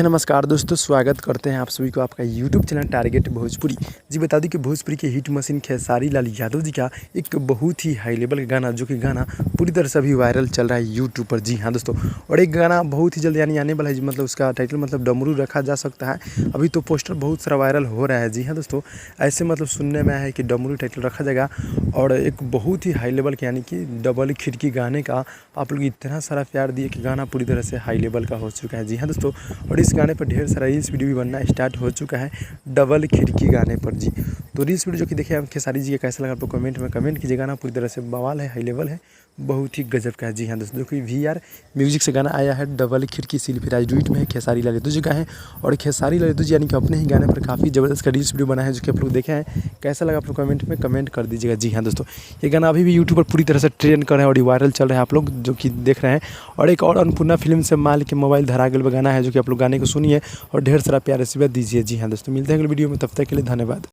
हाँ, नमस्कार दोस्तों, स्वागत करते हैं आप सभी को आपका यूट्यूब चैनल टारगेट भोजपुरी। जी बता दूं कि भोजपुरी के हिट मशीन खेसारी लाल यादव जी का एक बहुत ही हाई लेवल का गाना, जो कि गाना पूरी तरह से अभी वायरल चल रहा है यूट्यूब पर। जी हाँ दोस्तों, और एक गाना बहुत ही जल्द यानी आने वाला है, मतलब उसका टाइटल मतलब डमरू रखा जा सकता है। अभी तो पोस्टर बहुत सारा वायरल हो रहा है। जी हाँ दोस्तों, ऐसे मतलब सुनने में आया है कि डमरू टाइटल रखा जाएगा और एक बहुत ही हाई लेवल का यानी कि डबल खिड़की गाने का आप लोग इतना सारा प्यार दिए कि गाना पूरी तरह से हाई लेवल का हो चुका है। जी हाँ दोस्तों, और इस गाने पर ढेर सारा रील्स वीडियो भी बनना स्टार्ट हो चुका है डबल खिड़की गाने पर। जी तो रील्स वीडियो जो कि देखिए खेसारी जी का कैसा लगा, आपको कमेंट में कमेंट कीजिए। गाना पूरी तरह से बवाल है, हाई लेवल है, बहुत ही गजब का है। जी हाँ दोस्तों, जो कि VR म्यूजिक से गाना आया है डबल खिड़की सिल्फिराज डुइट में है खेसारी लाल यादव जी का है। और खेसारी लाल यादव जी यानी कि अपने ही गाने पर काफ़ी ज़बरदस्त का रील्स वीडियो बना है, जो कि आप लोग देखे हैं। कैसा लगा आप लोग कमेंट में कमेंट कर दीजिएगा। जी हाँ दोस्तों, ये गाना अभी भी यूट्यूब पर पूरी तरह से ट्रेंड कर रहा है और वायरल चल रहा है, आप लोग जो कि देख रहे हैं। और एक और अन्नपूर्णा फिल्म से माल के मोबाइल धरा गल गाना है, जो कि आप लोग गाने को सुनिए और ढेर सारा प्यार आशीर्वाद दीजिए। जी हाँ दोस्तों, मिलते हैं अगले वीडियो में, तब तक के लिए धन्यवाद।